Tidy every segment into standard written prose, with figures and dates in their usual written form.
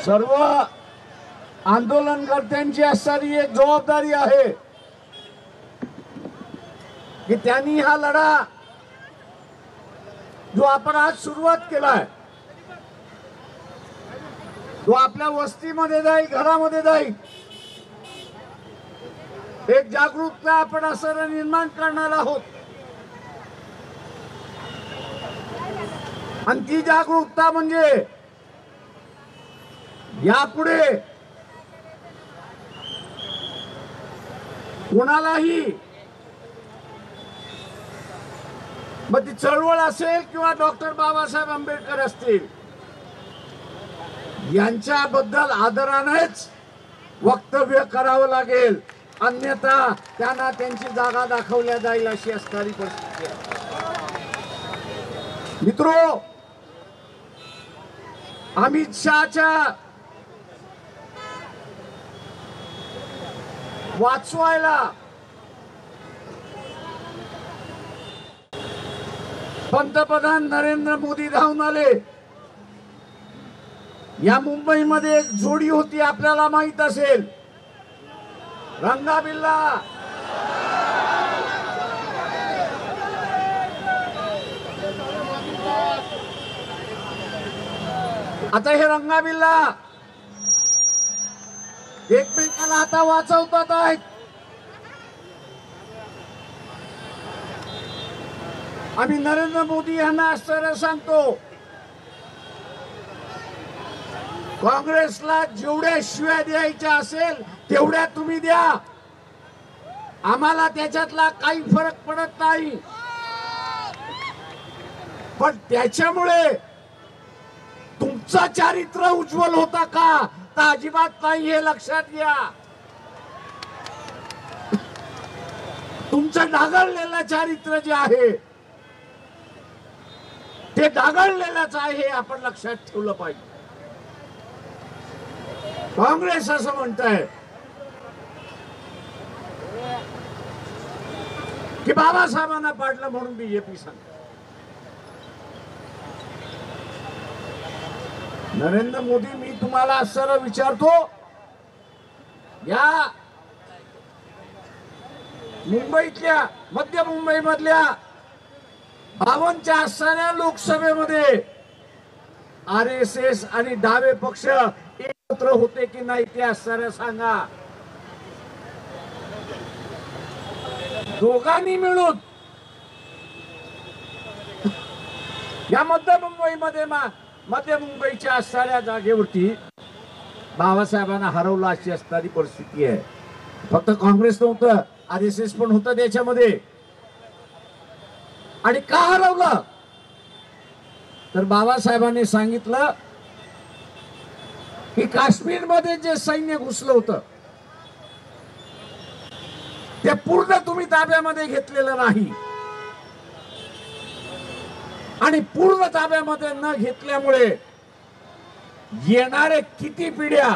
सर्व आंदोलनकर्त्यांची असणारी एक जबाबदारी आहे की त्यांनी हा लढा जो आपण आज सुरुवात केलाय तो आपल्या वस्तीमध्ये जाईल, घरामध्ये जाईल, एक जागरूकता आपण असं निर्माण करणार आहोत आणि ती जागरूकता म्हणजे यापुढे कोणालाही मग ती चळवळ असेल किंवा डॉक्टर बाबासाहेब आंबेडकर असतील यांच्याबद्दल आदरानेच वक्तव्य करावं लागेल, अन्यथा त्यांना त्यांची जागा दाखवल्या जाईल अशी असणारी परिस्थिती आहे. मित्रो, अमित शहाच्या वाचवायला पंतप्रधान नरेंद्र मोदी धावून आले. या मुंबईमध्ये एक जोडी होती, आपल्याला माहित असेल, रंगाबिल्ला. आता हे रंगाबिल्ला एकमेकाला आता वाचवतात आहेत. आम्ही नरेंद्र मोदी यांना आश्चर्य सांगतो, काँग्रेसला जेवढ्या शिव्या द्यायच्या असेल तेवढ्या तुम्ही द्या, आम्हाला त्याच्यातला काही फरक पडत नाही. पण त्याच्यामुळे तुमचं चारित्र्य उज्ज्वल होता का? तर अजिबात नाही, हे लक्षात घ्या. तुमचं ढागळलेलं चारित्र्य जे आहे ते ढागळलेलंच आहे, हे आपण लक्षात ठेवलं पाहिजे. काँग्रेस असं म्हणताय की बाबासाहेबांना पाडलं म्हणून बीजेपी सांगत. नरेंद्र मोदी, मी तुम्हाला सरळ विचारतो, या मुंबईतल्या, मध्य मुंबई मधल्या 52च्या असणाऱ्या लोकसभेमध्ये RSS आणि डावे पक्ष एकत्र होते की नाही ते असणाऱ्या सांगा. दोघांनी मिळून या मध्य मुंबईच्या असणाऱ्या जागेवरती बाबासाहेबांना हरवलं अशी असणारी परिस्थिती आहे. फक्त काँग्रेस नव्हतं, RSS पण होतं त्याच्यामध्ये. आणि का हरवलं? तर बाबासाहेबांनी सांगितलं की काश्मीरमध्ये जे सैन्य घुसलं होतं ते पूर्ण तुम्ही ताब्यामध्ये घेतलेलं नाही, आणि पूर्ण ताब्यामध्ये न घेतल्यामुळे येणारे किती पिढ्या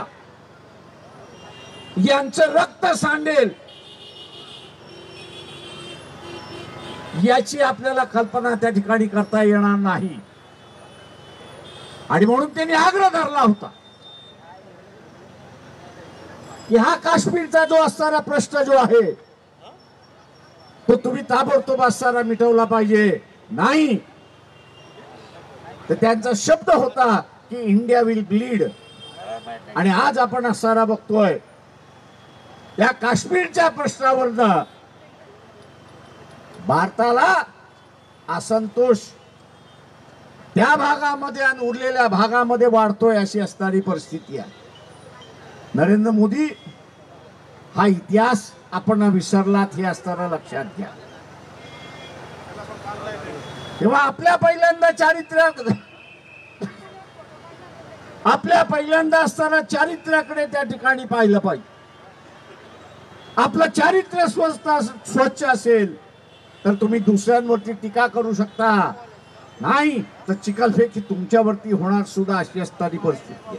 यांचं रक्त सांडेल याची आपल्याला कल्पना त्या ठिकाणी करता येणार नाही. आणि म्हणून त्यांनी आग्रह धरला होता की हा काश्मीरचा जो असणारा प्रश्न जो आहे तो तुम्ही ताबडतोब असणारा मिटवला पाहिजे. नाही तर त्यांचा शब्द होता की इंडिया विल ब्लीड. आणि आज आपण असणारा बघतोय त्या काश्मीरच्या प्रश्नावर भारताला असंतोष त्या भागामध्ये आणि उरलेल्या भागामध्ये वाढतोय अशी असणारी परिस्थिती आहे. नरेंद्र मोदी हा इतिहास आपण विसरलात हे असताना लक्षात घ्या. तेव्हा आपल्या पहिल्यांदा असताना चारित्र्याकडे त्या ठिकाणी पाहिलं पाहिजे. आपलं चारित्र्य स्वच्छ असेल तर तुम्ही दुसऱ्यांवरती टीका करू शकता, नाही तर चिखलफेक तुमच्यावरती होणार सुद्धा अशी असणारी परिस्थिती आहे.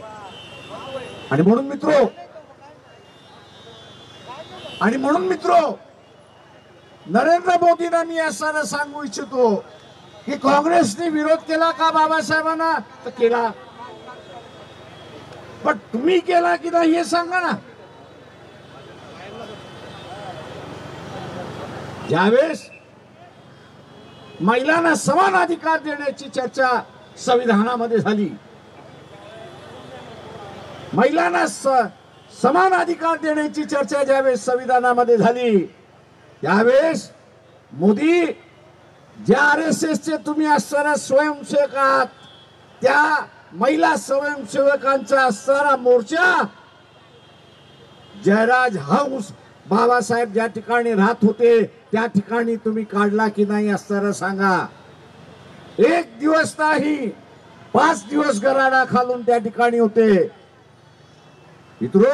आणि म्हणून मित्रो नरेंद्र मोदींना मी असं सांगू इच्छितो की काँग्रेसने विरोध केला का बाबासाहेबांना? तर केला. पण तुम्ही केला की नाही हे सांगा ना. ज्यावेळेस महिलांना समान अधिकार देण्याची चर्चा संविधानामध्ये झाली, महिलांना समान अधिकार देण्याची चर्चा ज्यावेळेस संविधानामध्ये झाली, त्यावेळेस मोदी ज्या RSS चे तुम्ही असणारा स्वयंसेवक आहात, त्या महिला स्वयंसेवकांचा असणारा मोर्चा जयराज हाऊस बाबासाहेब ज्या ठिकाणी राहत होते त्या ठिकाणी तुम्ही काढला की नाही असणारा सांगा. एक दिवस नाही 5 दिवस गराडा खालून त्या ठिकाणी होते. मित्रो,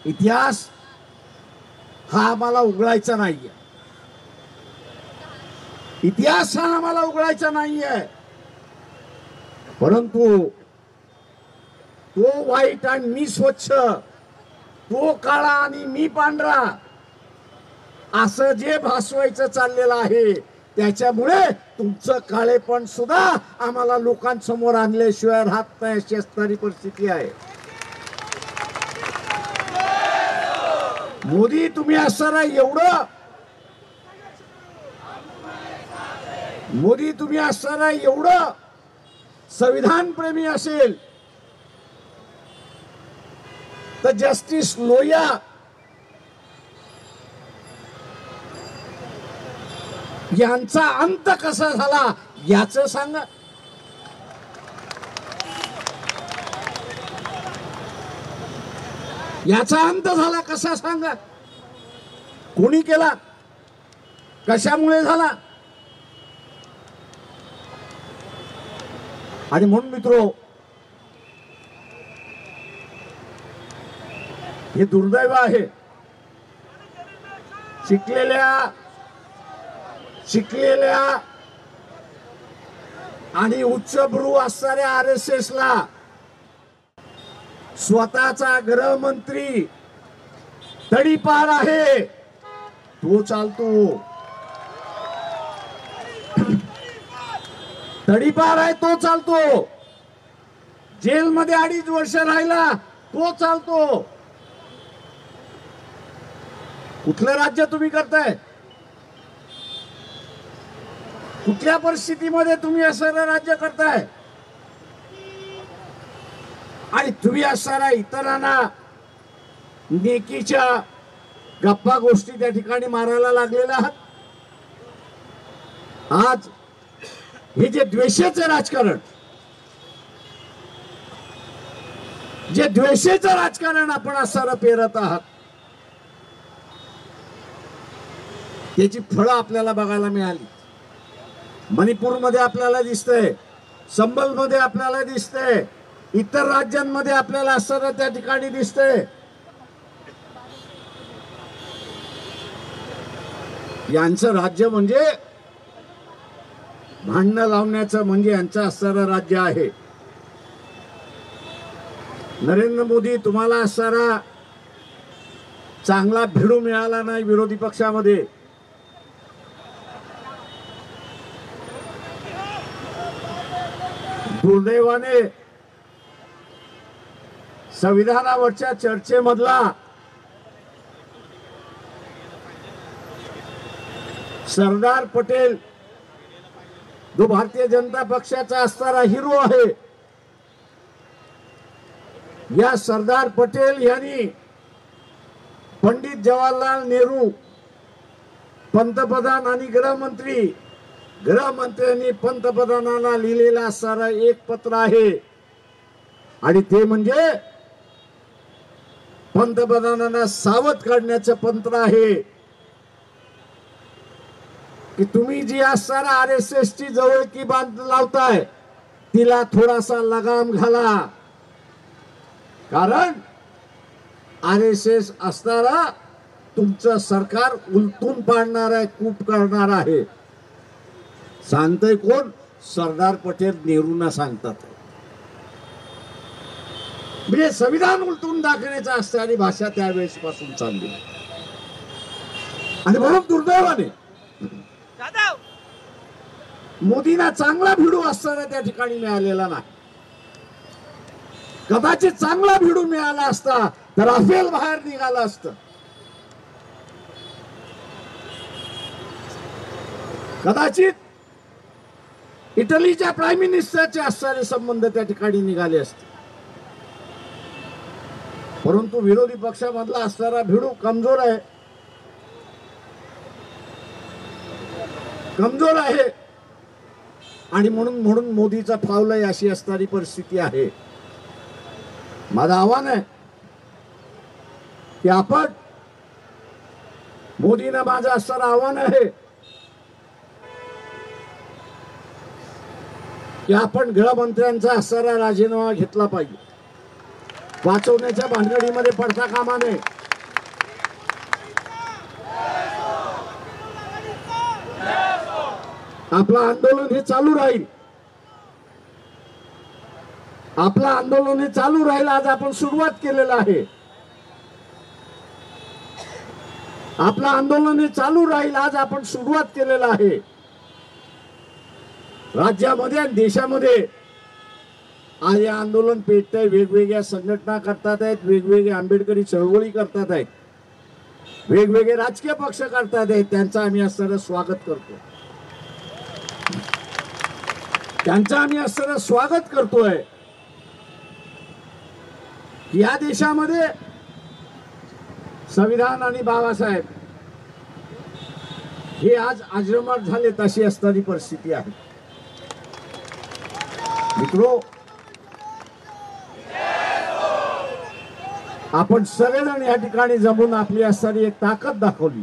इतिहास हा आम्हाला उघडायचा नाहीये, इतिहास हा आम्हाला उघडायचा नाहीये, परंतु तो वाईट आणि मी स्वच्छ, तो काळा आणि मी पांढरा असं जे भासवायचं चाललेलं आहे, त्याच्यामुळे तुमचं काळेपण सुद्धा आम्हाला लोकांसमोर आणल्याशिवाय राहत नाही अशी असणारी परिस्थिती आहे. मोदी तुम्ही असणारा एवढं, मोदी तुम्ही असणारा एवढं संविधान प्रेमी असेल तर जस्टिस लोया यांचा अंत कसा झाला याचं सांगा. याचा अंत झाला कसा सांगा. कोणी केला, कशामुळे झाला. आणि म्हणून मित्रो, हे दुर्दैव आहे. शिकलेल्या आणि उच्चभ्रू असणाऱ्या RSS ला स्वतःचा गृहमंत्री तडीपार आहे, तो चालतो. तडीपार आहे तो चालतो. जेलमध्ये 2.5 वर्ष राहिला तो चालतो. कुठलं राज्य तुम्ही करताय, कुठल्या परिस्थितीमध्ये तुम्ही असं राज्य करताय. आणि तुम्ही असणारा इतरांना नेकीच्या गप्पा गोष्टी त्या ठिकाणी मारायला लागलेला आहात. आज हे जे द्वेषाचं राजकारण, जे द्वेषाचं राजकारण आपण असणारा पेरत आहात, त्याची फळं आपल्याला बघायला मिळाली. मणिपूरमध्ये आपल्याला दिसतंय, संबलमध्ये आपल्याला दिसतंय, इतर राज्यांमध्ये आपल्याला असणारा त्या ठिकाणी दिसतंय. यांचं राज्य म्हणजे भांडणं लावण्याचं म्हणजे यांचं असणारं राज्य आहे. नरेंद्र मोदी, तुम्हाला असणारा चांगला भिडू मिळाला नाही विरोधी पक्षामध्ये. दुर्दैवाने संविधानावरच्या चर्चेमधला सरदार पटेल, जो भारतीय जनता पक्षाचा असणारा हिरो आहे, या सरदार पटेल यांनी पंडित जवाहरलाल नेहरू पंतप्रधान आणि गृहमंत्र्यांनी पंतप्रधानांना लिहिलेला असणारा एक पत्र आहे. आणि ते म्हणजे पंतप्रधानांना सावध करण्याचं पत्र आहे की तुम्ही जी असणारा RSS ची जवळकी बांध लावताय तिला थोडासा लगाम घाला. कारण RSS असणारा तुमचं सरकार उलटून पाडणार आहे, कूप करणार आहे. सांगतोय कोण? सरदार पटेल नेहरूंना सांगतात. म्हणजे संविधान उलटून दाखवण्याचा असणारी भाषा त्यावेळेस पासून चालली. आणि म्हणून दुर्दैवाने मोदींना चांगला भिडू असताना त्या ठिकाणी मिळालेला नाही. कदाचित चांगला भिडू मिळाला असता तर राफेल बाहेर निघाला असतं. कदाचित इटलीच्या प्राईम मिनिस्टरचे असणारे संबंध त्या ठिकाणी निघाले असते. परंतु विरोधी पक्षामधला असणारा भिडू कमजोर आहे, कमजोर आहे आणि म्हणून मोदीचा फावलाय अशी असणारी परिस्थिती आहे. माझं आव्हान आहे की आपण मोदींना माझं असणारं आव्हान आहे की आपण गृहमंत्र्यांचा असणारा राजीनामा घेतला पाहिजे. वाचवण्याच्या भानगडीमध्ये पडता कामा नये. आपलं आंदोलन हे चालू राहील, आपलं आंदोलन हे चालू राहील. आज आपण सुरुवात केलेलं आहे. आपलं आंदोलन हे चालू राहील. आज आपण सुरुवात केलेलं आहे. राज्यामध्ये आणि देशामध्ये आज हे आंदोलन पेटत आहे. वेगवेगळ्या संघटना करतात आहेत, वेगवेगळे आंबेडकरी चळवळी करतात आहेत, वेगवेगळे राजकीय पक्ष करतात आहेत. त्यांचं आम्ही असणारं स्वागत करतो. त्यांचं आम्ही असणारं स्वागत करतोय. या देशामध्ये संविधान आणि बाबासाहेब हे आज अजरामर झाले तशी असणारी परिस्थिती आहे. मित्रो, आपण सगळेजण या ठिकाणी जमून आपली असणारी एक ताकद दाखवली,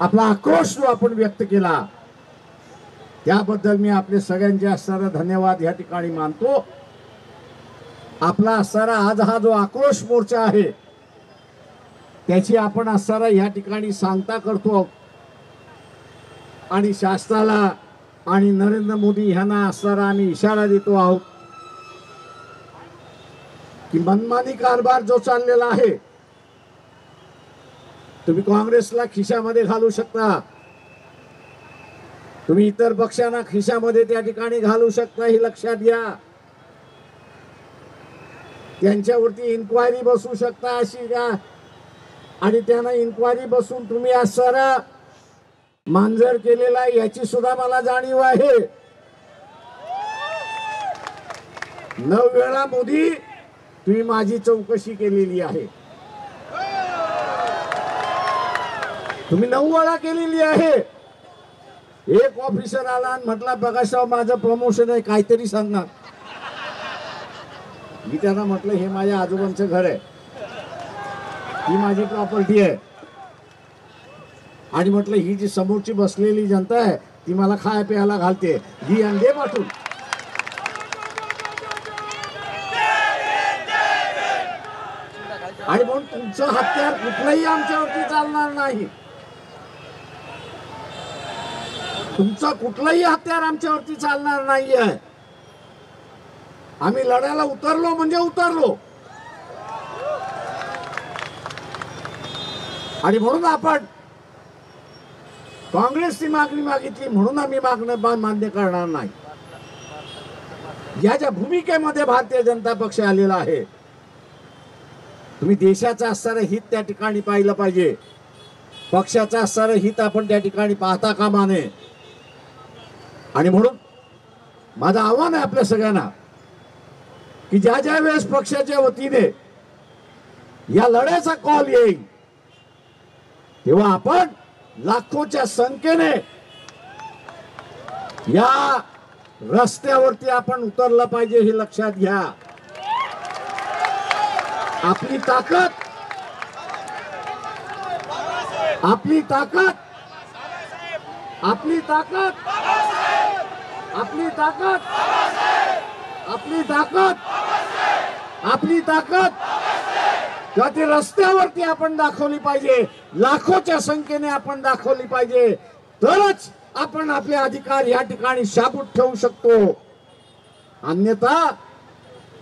आपला आक्रोश जो आपण व्यक्त केला त्याबद्दल मी आपले सगळ्यांचे असणारा धन्यवाद या ठिकाणी मानतो. आपला असणारा आज हा जो आक्रोश मोर्चा आहे त्याची आपण असणारा या ठिकाणी सांगता करतो आणि शासनाला आणि नरेंद्र मोदी यांना असणारा आम्ही इशारा देतो आहोत की मनमानी कारभार जो चाललेला आहे तुम्ही काँग्रेसला खिशामध्ये घालू शकता, तुम्ही इतर पक्षांना खिशामध्ये त्या ठिकाणी घालू शकता, हे लक्षात घ्या. त्यांच्यावरती इन्क्वायरी बसू शकता अशी घ्या आणि त्यांना इन्क्वायरी बसून तुम्ही असणारा मांजर केलेला याची सुद्धा मला जाणीव आहे. 9 वेळा मोदी तुम्ही माझी चौकशी केलेली आहे, तुम्ही 9 वेळा केलेली आहे. एक ऑफिसर आला आणि म्हटला बघा साहेब माझं प्रमोशन आहे, काहीतरी सांगणार. मी त्यांना म्हटलं हे माझ्या आजोबांचं घर आहे, ही माझी प्रॉपर्टी आहे आणि म्हटलं ही जी समोरची बसलेली जनता आहे ती मला खाय प्यायला घालते, ही अंडे पाठवून. आणि म्हणून तुमचं हत्यार कुठलंही आमच्यावरती चालणार नाही, तुमचं कुठलंही हत्यार आमच्यावरती चालणार नाही आहे. आम्ही लढायला उतरलो म्हणजे उतरलो आणि म्हणून आपण काँग्रेसची मागणी मागितली म्हणून आम्ही मागणं मान्य करणार नाही. या ज्या भूमिकेमध्ये भारतीय जनता पक्ष आलेला आहे, तुम्ही देशाचं असणारं हित त्या ठिकाणी पाहिलं पाहिजे, पक्षाचं असणारं हित आपण त्या ठिकाणी पाहता कामा नये. आणि म्हणून माझं आव्हान आहे आपल्या सगळ्यांना की ज्या ज्या वेळेस पक्षाच्या वतीने या लढ्याचा कॉल येईल तेव्हा आपण लाखोच्या संख्येने या रस्त्यावरती आपण उतरलं पाहिजे, हे लक्षात घ्या. आपली ताकद, आपली ताकद, आपली ताकद, आपली ताकद, आपली ताकद, आपली ताकद किंवा ती रस्त्यावरती आपण दाखवली पाहिजे, लाखोच्या संख्येने आपण दाखवली पाहिजे. तरच आपण आपले अधिकार या ठिकाणी शाबूत ठेवू शकतो. अन्यथा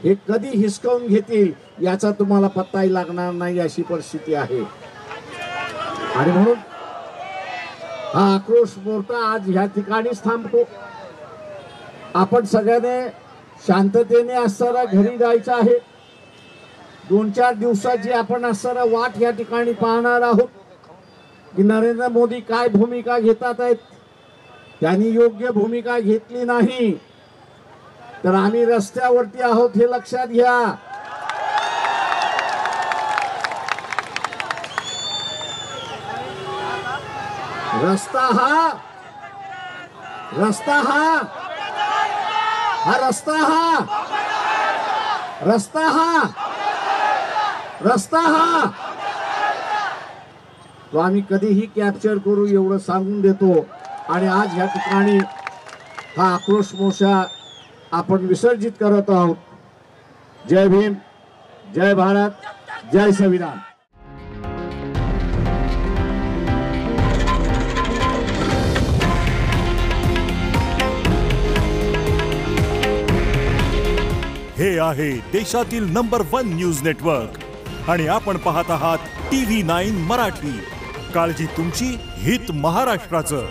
हे कधी हिसकावून घेतील याचा तुम्हाला पत्ताही लागणार नाही, अशी परिस्थिती आहे. आणि म्हणून हा आक्रोश मोर्चा आज ह्या ठिकाणीच थांबतो. आपण सगळ्यांनी शांततेने असताना घरी जायचं आहे. 2-4 दिवसाची आपण असणारा वाट या ठिकाणी पाहणार आहोत की नरेंद्र मोदी काय भूमिका घेतात आहेत. त्यांनी योग्य भूमिका घेतली नाही तर आम्ही रस्त्यावरती आहोत हे लक्षात घ्या. रस्ता हा रस्ता हा तो आम्ही कधीही कॅप्चर करू एवढं सांगून देतो. आणि आज या ठिकाणी हा आक्रोश मोर्चा आपण विसर्जित करत आहोत. जय भीम, जय भारत, जय संविधान. हे आहे देशातील नंबर 1 न्यूज नेटवर्क आणि आपण पाहत आहात TV9 मराठी. काळजी तुमची, हित महाराष्ट्राचं.